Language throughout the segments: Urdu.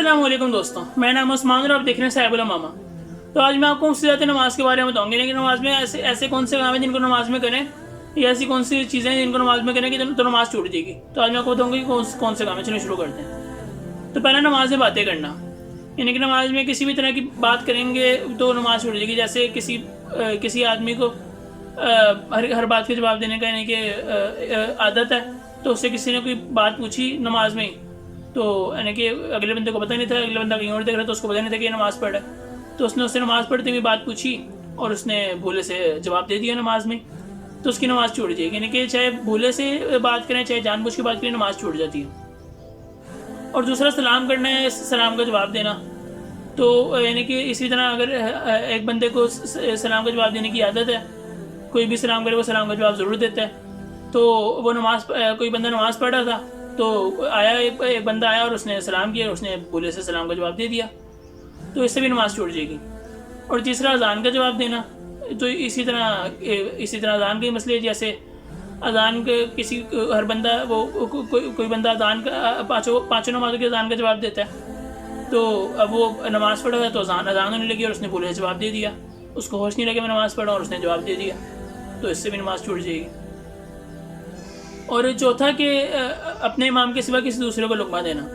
السلام علیکم دوستوں، میں نام عثمان اور آپ دیکھ رہے ہیں صاحب الماما۔ تو آج میں آپ کو مفصلات نماز کے بارے میں بتاؤں گی، لیکن نماز میں ایسے کون سے کام ہیں جن کو نماز میں کریں، یا ایسی کون سی چیزیں ہیں جن کو نماز میں کریں کہ تو نماز چھوٹ جائے گی۔ تو آج میں آپ کو بتاؤں گی کون سے کام ہیں۔ چلیں شروع کرتے ہیں۔ تو پہلا نماز میں باتیں کرنا، یعنی کہ نماز میں کسی بھی طرح کی بات کریں گے تو نماز چھوٹ جائے گی۔ جیسے کسی آدمی کو ہر بات کے جواب دینے کا یعنی کہ عادت ہے، تو اس سے کسی نے کوئی بات پوچھی نماز میں، تو یعنی کہ اگلے بندے کو پتہ نہیں تھا، اگلے بندہ کہیں اور دیکھ رہا تو اس کو پتہ نہیں تھا کہ یہ نماز پڑھ رہا ہے، تو اس نے نماز پڑھتے ہوئے بات پوچھی اور اس نے بھولے سے جواب دے دیا نماز میں، تو اس کی نماز چھوٹ جائے گی۔ یعنی کہ چاہے بھولے سے بات کریں چاہے جان بوجھ کے بات کریں، نماز چھوٹ جاتی ہے۔ اور دوسرا سلام کرنا ہے، سلام کا جواب دینا، تو یعنی کہ اسی طرح اگر ایک بندے کو سلام کا جواب دینے کی عادت ہے، کوئی بھی سلام کرے وہ سلام کا جواب ضرور دیتا ہے، تو وہ کوئی بندہ نماز پڑھ رہا تھا تو ایک بندہ آیا اور اس نے سلام کیا اور اس نے بھولے سے سلام کا جواب دے دیا، تو اس سے بھی نماز چھوٹ جائے گی۔ اور تیسرا اذان کا جواب دینا، تو اسی طرح اذان کے مسئلے، جیسے اذان کے ہر بندہ کوئی بندہ اذان کا پانچوں نمازوں کے اذان کا جواب دیتا ہے، تو اب وہ نماز پڑھا تھا تو اذان ہونے لگی اور اس نے بھولے سے جواب دے دیا، اس کو ہوش نہیں لگا میں نماز پڑھا اور اس نے جواب دے دیا، تو اس سے بھی نماز چھوٹ جائے گی۔ اور چوتھا کہ اپنے امام کے سوا کسی دوسرے کو لقمہ دینا،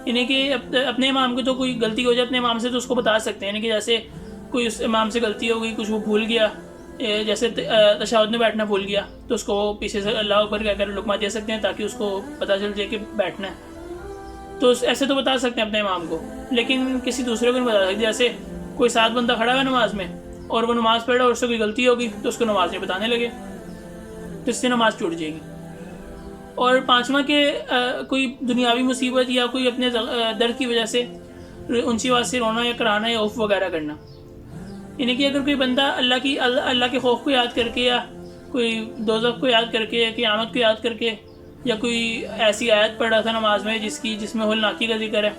یعنی کہ اپنے امام کی تو کوئی غلطی ہو جائے اپنے امام سے تو اس کو بتا سکتے ہیں، یعنی کہ جیسے کوئی اس امام سے غلطی ہو گئی، کچھ وہ بھول گیا، جیسے تشہد میں بیٹھنا بھول گیا، تو اس کو پیچھے سے اللہ اکبر کہہ کر لقمہ دے سکتے ہیں تاکہ اس کو پتہ چل جائے کہ بیٹھنا ہے، تو ایسے تو بتا سکتے ہیں اپنے امام کو، لیکن کسی دوسرے کو نہیں بتا سکتے۔ جیسے کوئی 7 بندہ کھڑا ہوا نماز میں اور وہ نماز پڑھ رہا اور اس سے کوئی غلطی ہوگی تو اس کو نماز نہیں بتانے لگے، تو اس سے نماز ٹوٹ جائے گی۔ اور پانچواں کہ کوئی دنیاوی مصیبت یا کوئی اپنے درد کی وجہ سے اونچی آواز سے رونا یا کرانا یا اوف وغیرہ کرنا، یعنی کہ اگر کوئی بندہ اللہ کے خوف کو یاد کر کے یا کوئی دوزخ کو یاد کر کے یا قیامت کو یاد کر کے یا کوئی ایسی آیت پڑھ رہا تھا نماز میں جس میں ہولناکی کا ذکر ہے،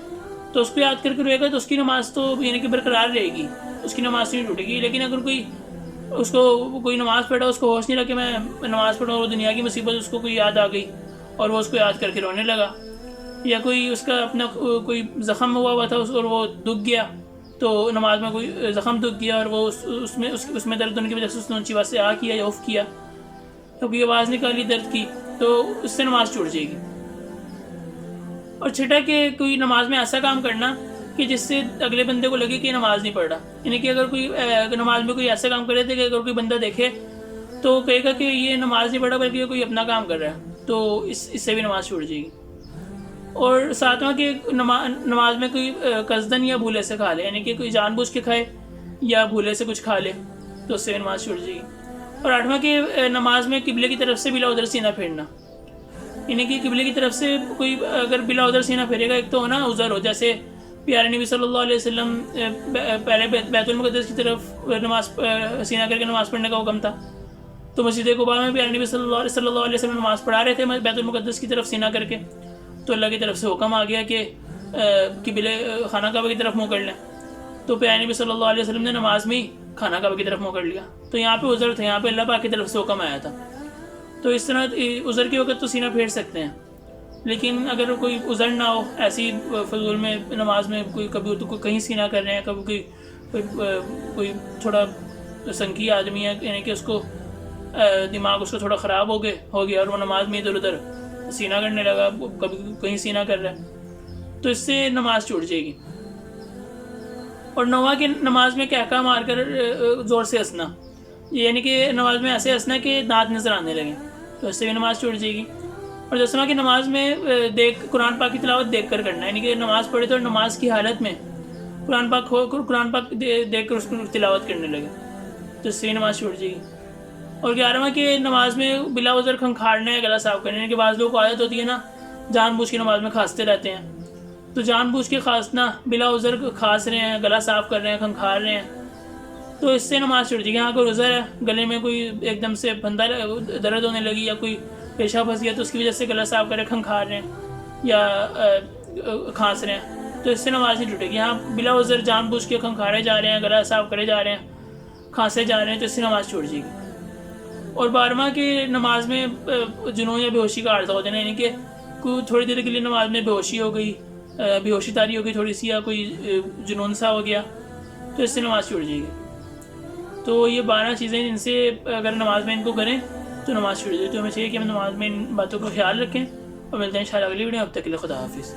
تو اس کو یاد کر کے روئے گا تو اس کی نماز تو یعنی کہ برقرار رہے گی، اس کی نماز نہیں ٹوٹے گی۔ لیکن اگر کوئی نماز پڑھا اس کو ہوش نہیں رہا کہ میں نماز پڑھوں اور دنیا کی مصیبت اس کو کوئی یاد آ گئی اور وہ اس کو یاد کر کے رونے لگا، یا کوئی اس کا اپنا کوئی زخم ہوا تھا اور وہ دکھ گیا، تو نماز میں کوئی زخم دکھ گیا اور وہ اس میں درد ہونے کی وجہ سے اس نے اونچی آواز سے آ کیا یا اوف کیا، کیونکہ آواز نکالی درد کی، تو اس سے نماز چھوٹ جائے گی۔ اور چھٹا کہ کوئی نماز میں ایسا کام کرنا کہ جس سے اگلے بندے کو لگے کہ یہ نماز نہیں پڑھ رہا، یعنی کہ اگر کوئی نماز میں کوئی ایسا کام کرے تھے کہ اگر کوئی بندہ دیکھے تو کہے گا کہ یہ نماز نہیں پڑھ رہا بلکہ یہ کوئی اپنا کام کر رہا ہے، تو اس سے بھی نماز چھوٹ جائے گی۔ اور ساتواں کہ نماز میں کوئی قصدن یا بھولے سے کھا لے، یعنی کہ کوئی جان بوجھ کے کھائے یا بھولے سے کچھ کھا لے تو اس سے بھی نماز چھوٹ جائے گی۔ اور آٹھواں کہ نماز میں قبلے کی طرف سے بلا ادھر سینہ پھیرنا، یعنی کہ قبلے کی طرف سے کوئی اگر بلا ادھر سینہ پھیرے گا، ایک تو ہونا عذر ہو، جیسے پیارے نبی صلی اللہ علیہ وسلم پہلے بیت المقدس کی طرف سینہ کر کے نماز پڑھنے کا حکم تھا، تو مسجد قباء میں پیارے نبی صلی اللہ علیہ وسلم نماز پڑھا رہے تھے بیت المقدس کی طرف سینہ کر کے، تو اللہ کی طرف سے حکم آ گیا کہ قبلے خانہ کعبہ کی طرف منہ کر لیں، تو پیارے نبی صلی اللہ علیہ وسلم نے نماز میں خانہ کعبہ کی طرف منہ کر لیا، تو یہاں پہ عذر تھا، یہاں پہ اللہ پاک کی طرف سے حکم آیا تھا، تو اس طرح عذر کے وقت تو سینہ پھیر سکتے ہیں، لیکن اگر کوئی عذر نہ ہو، ایسی فضول میں نماز میں کبھی تو کہیں سینہ کر رہے ہیں، کبھی کوئی تھوڑا سنکی آدمی ہے، یعنی کہ اس کو دماغ اس کو تھوڑا خراب ہو گیا اور وہ نماز میں ادھر ادھر سینہ کرنے لگا، کبھی کہیں سینہ کر رہا ہے، تو اس سے نماز چھوٹ جائے گی۔ اور نواں کہ نماز میں کہکا مار کر زور سے ہنسنا، یعنی کہ نماز میں ایسے ہنسنا کہ دانت نظر آنے لگیں، تو اس سے بھی نماز چھوٹ جائے گی۔ اور دسواں کہ نماز میں قرآن پاک کی تلاوت دیکھ کر کرنا، یعنی کہ نماز پڑھے تو نماز کی حالت میں قرآن پاک دیکھ کر اس کو تلاوت کرنے لگے، تو اس سے بھی نماز چھوٹ جائے گی۔ اور 11واں کہ نماز میں بلا عذر کھنکھاڑنا ہے، گلا صاف کرنے کے بعض لوگوں کو عادت ہوتی ہے نا جان بوجھ کے نماز میں کھانستے رہتے ہیں، تو جان بوجھ کے کھانسنا، بلا عذر کھانس رہے ہیں، گلا صاف کر رہے ہیں، کھنکھاڑ رہے ہیں، تو اس سے نماز چھوٹ جائے گی۔ ہاں کوئی عذر ہے، گلے میں کوئی ایک دم سے بندہ درد ہونے لگی یا کوئی پیشہ پھنس گیا تو اس کی وجہ سے گلا صاف کر رہے ہیں، کھنکھاڑ رہے ہیں یا کھانس رہے ہیں، تو اس سے نماز نہیں ٹوٹے گی۔ ہاں بلا عذر جان بوجھ کے کھنکھاڑے جا رہے ہیں، گلا صاف کرے جا رہے ہیں، کھانسے جا رہے ہیں، تو اس سے نماز چھوٹ جائے گی۔ اور 12واں کہ نماز میں جنون یا بے ہوشی کا عارضہ ہو جانا، یعنی کہ کوئی تھوڑی دیر کے لیے نماز میں بے ہوشی ہو گئی بیہوشی طاری ہو گئی تھوڑی سی، یا کوئی جنون سا ہو گیا، تو اس سے نماز چھوٹ جائے گی. تو یہ 12 چیزیں جن سے اگر نماز میں ان کو کریں تو نماز چھوٹ جائے. تو ہمیں چاہیے کہ ہم نماز میں ان باتوں کا خیال رکھیں. اور ملتے ہیں انشاءاللہ اگلی ویڈیو. اب تک کے لیے خدا حافظ.